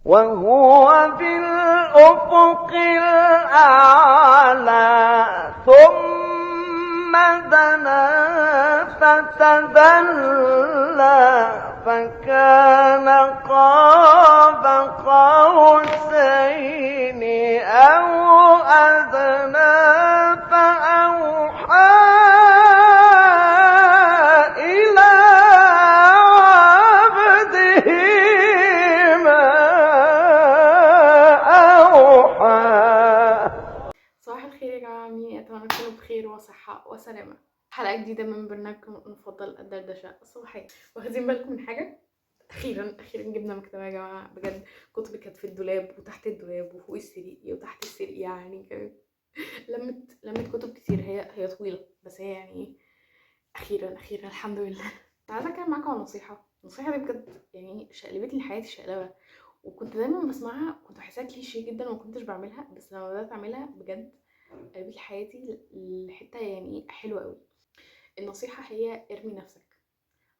وهو بالأفق الأعلى ثم دنا فتدلى فكان قاب قوسين أو أدنى فأوحى إلى عبده ما أوحى. صباح الخير يا جماعة، عاملين أتمنى تكونوا بخير وصحة وسلامة. حلقة جديدة من برنامجكم المفضل الدردشة الصباحية. واخدين بالكم من حاجة؟ أخيرا جبنا مكتبة يا جماعة، بجد. كتب كانت في الدولاب وتحت الدولاب وفوق السرير وتحت السرير، يعني كانت لمت كتب كتير. هي طويلة، بس هي يعني ايه، أخيرا الحمد لله. عايزة أتكلم معاكم عن النصيحة دي بجد، يعني شقلبت لي حياتي شقلبة. وكنت دايما بسمعها، كنت بحسها كليشيه جدا وما كنتش بعملها، بس لما بدأت أعملها بجد قلبت حياتي لحتة يعني حلوة قوي. النصيحة هي ارمي نفسك.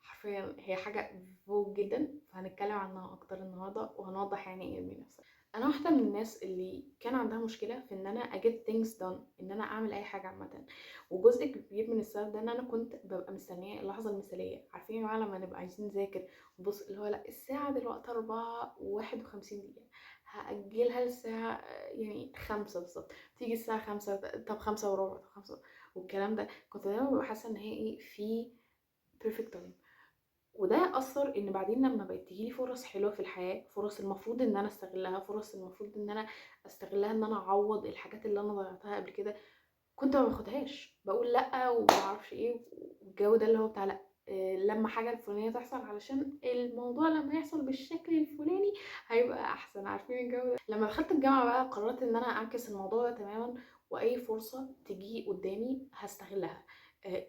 حرفيا هي حاجة فوق جدا، فهنتكلم عنها اكتر النهاردة وهنوضح يعني ايه ارمي نفسك. انا واحدة من الناس اللي كان عندها مشكلة في ان انا اجيت things done، ان انا اعمل اي حاجة عامة. وجزء كبير من السبب ده ان انا كنت ببقى مستنية اللحظة المثالية. عارفين يا جماعة لما نبقى عايزين نذاكر، بص اللي هو لا الساعة دلوقتي 4:51، هأجلها للساعة يعني 5 بالظبط. تيجي الساعة 5، طب 5:15، طب 5، والكلام ده. كنت دايما ببقى حاسة ان هي ايه، في perfect time. وده اثر ان بعدين لما بقت تجيلي فرص حلوه في الحياه، فرص المفروض ان انا استغلها، فرص المفروض ان انا استغلها ان انا اعوض الحاجات اللي انا ضيعتها قبل كده، كنت ما باخدهاش، بقول لا وما اعرفش ايه. والجو ده اللي هو بتاع لا، لما حاجه الفلانيه تحصل علشان الموضوع لما يحصل بالشكل الفلاني هيبقى احسن. عارفين الجو ده. لما دخلت الجامعه بقى قررت ان انا اعكس الموضوع ده تماما، واي فرصه تجي قدامي هستغلها.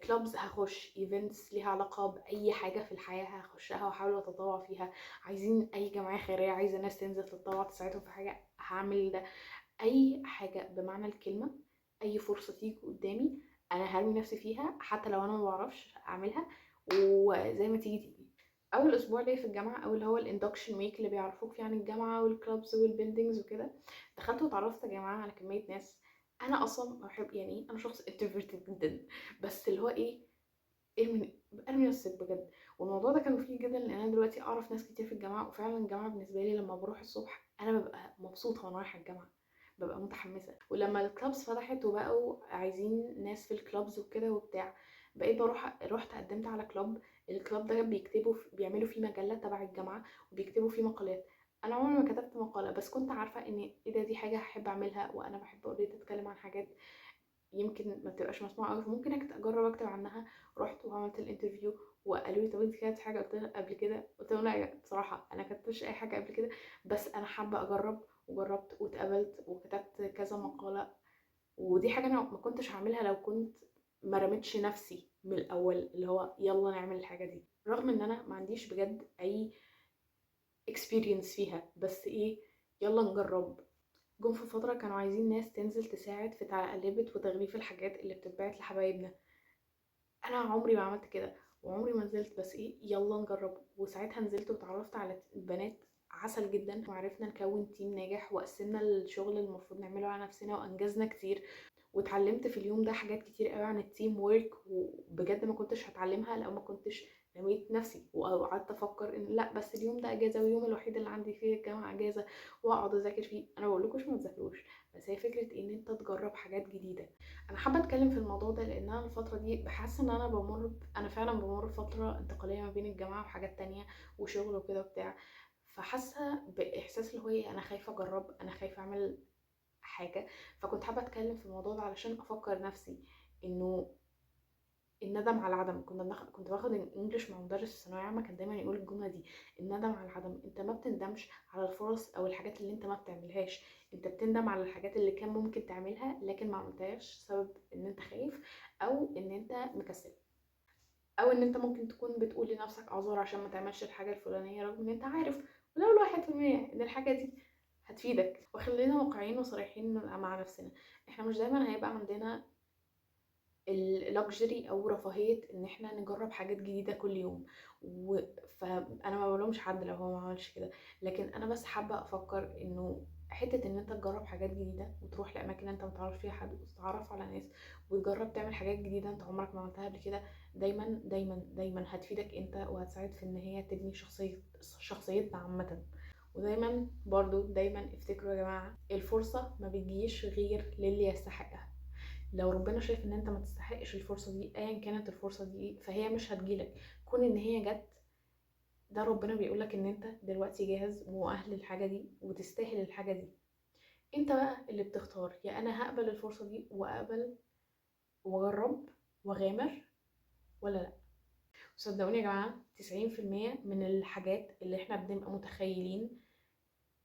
كلوبز هخش، ايفنتس ليها علاقه باي حاجه في الحياه هخشها واحاول اتطوع فيها. عايزين اي جمعيه خيريه عايزه ناس تنزل تتطوع تساعدهم في حاجه، هعمل ده. اي حاجه بمعنى الكلمه، اي فرصه تيجي قدامي انا هرمي نفسي فيها، حتى لو انا ما بعرفش اعملها، وزي ما تيجي تيجي. اول اسبوع ليا في الجامعه، او اللي هو الاندكشن ويك اللي بيعرفوك فيه عن الجامعه والكلابز والبيلدينجز وكده، دخلت واتعرفت يا جماعه على كميه ناس. انا اصلا بحب، يعني انا شخص انتروفيرتد جدا، بس اللي هو ايه، ارمي نفسك بجد. والموضوع ده كان مفيد جدا، لان انا دلوقتي اعرف ناس كتير في الجامعه، وفعلا الجامعه بالنسبه لي لما بروح الصبح انا ببقى مبسوطه وانا رايحه الجامعه، ببقى متحمسه. ولما الكلابز فتحت وبقوا عايزين ناس في الكلابز وكده وبتاع، بقيت رحت قدمت على كلاب. الكلاب ده بيعملوا فيه مجله تبع الجامعه وبيكتبوا فيه مقالات. انا عمري ما كتبت مقاله، بس كنت عارفه ان ايه ده، دي حاجه هحب اعملها، وانا بحب اوريدي اتكلم عن حاجات يمكن ما بتبقاش مسموعه قوي، فممكن اجرب اكتب عنها. رحت وعملت الانترفيو، وقالوا لي طب انت كتبتي حاجه قبل كده؟ قلت لهم لا بصراحه انا كتبتش اي حاجه قبل كده، بس انا حابه اجرب. وجربت واتقبلت وكتبت كذا مقاله. ودي حاجه انا ما كنتش هعملها لو كنت ما رميتش نفسي من الاول، اللي هو يلا نعمل الحاجه دي، رغم ان انا ما عنديش بجد اي experience فيها، بس ايه، يلا نجرب. جم في فترة كانوا عايزين ناس تنزل تساعد في تعلبة وتغليف الحاجات اللي بتتبعت لحبايبنا. انا عمري ما عملت كده وعمري ما نزلت، بس ايه، يلا نجرب. وساعتها نزلت وتعرفت على بنات عسل جدا، وعرفنا نكون تيم ناجح، وقسمنا الشغل اللي المفروض نعمله على نفسنا وانجزنا كتير. واتعلمت في اليوم ده حاجات كتير قوي عن التيم وورك، وبجد ما كنتش هتعلمها لو ما كنتش رميت نفسي وقعدت افكر ان لا بس اليوم ده اجازه، واليوم الوحيد اللي عندي فيه الجامعه اجازه، واقعد اذاكر فيه. انا بقولكوش ما تذاكروش، بس هي فكره ان انت تجرب حاجات جديده. انا حابه اتكلم في الموضوع ده لان انا الفتره دي بحس ان انا فعلا بمر بفتره انتقاليه ما بين الجامعه وحاجات تانية وشغل وكده وبتاع. فحاسه باحساس اللي هو ايه، انا خايفه اجرب، انا خايفه اعمل حاجه. فكنت حابه اتكلم في الموضوع ده علشان افكر نفسي انه الندم على العدم. كنت باخد الانجليش مع مدرس الثانويه العامه، كان دايما يقول الجمله دي: الندم على العدم. انت ما بتندمش على الفرص او الحاجات اللي انت ما بتعملهاش، انت بتندم على الحاجات اللي كان ممكن تعملها لكن ما عملتهاش، سبب ان انت خايف، او ان انت مكسل، او ان انت ممكن تكون بتقول لنفسك اعذار عشان ما تعملش الحاجه الفلانيه، رغم ان انت عارف ولو 1% ان الحاجه دي هتفيدك. وخلينا واقعيين وصريحين مع نفسنا، احنا مش دايما هيبقى عندنا اللكجري او رفاهيه ان احنا نجرب حاجات جديده كل يوم. فانا ما بلومش حد لو هو ما عملش كده، لكن انا بس حابه افكر انه حته ان انت تجرب حاجات جديده وتروح لاماكن انت ما تعرفش فيها حد وتتعرف على ناس وتجرب تعمل حاجات جديده انت عمرك ما عملتها قبل كده، دايما دايما دايما هتفيدك انت وهتساعد في ان هي تبني شخصيتنا عامه. ودايما برضو دايما افتكروا يا جماعه، الفرصه ما بتجيش غير للي يستحقها. لو ربنا شايف ان انت ما تستحقش الفرصه دي ايا كانت الفرصه دي ايه، فهي مش هتجيلك. كون ان هي جت، ده ربنا بيقولك ان انت دلوقتي جاهز ومؤهل للحاجه دي وتستاهل الحاجه دي. انت بقى اللي بتختار، يا انا هقبل الفرصه دي واقبل واجرب واغامر، ولا لا. صدقوني يا جماعه 90% من الحاجات اللي احنا بنبقى متخيلين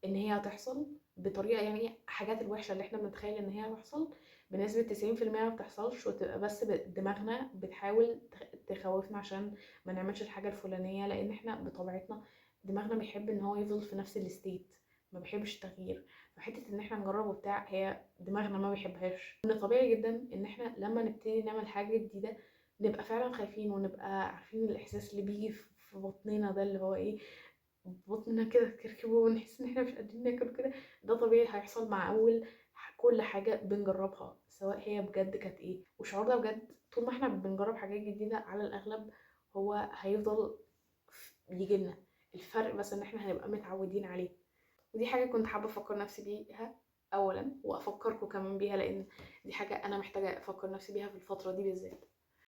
ان هي هتحصل بطريقه، يعني حاجات الوحشه اللي احنا بنتخيل ان هي هتحصل بنسبه 90% ما بتحصلش، وتبقى بس دماغنا بتحاول تخوفنا عشان ما نعملش الحاجه الفلانيه، لان احنا بطبيعتنا دماغنا بيحب ان هو يفضل في نفس الستيت، ما بيحبش التغيير. فحته ان احنا نجرب وبتاع هي دماغنا ما بيحبهاش. ان طبيعي جدا ان احنا لما نبتدي نعمل حاجه جديده نبقى فعلا خايفين، ونبقى عارفين الاحساس اللي بيجي في بطننا ده اللي هو ايه، بطننا كده كركبه ونحس ان احنا مش قادرين ناكل كده. ده طبيعي هيحصل مع اول كل حاجه بنجربها، سواء هي بجد كانت ايه. والشعور ده بجد طول ما احنا بنجرب حاجات جديده على الاغلب هو هيفضل يجيلنا. الفرق بس ان احنا هنبقى متعودين عليه. ودي حاجه كنت حابه افكر نفسي بيها اولا، وافكركم كمان بيها، لان دي حاجه انا محتاجه افكر نفسي بيها في الفتره دي بالذات.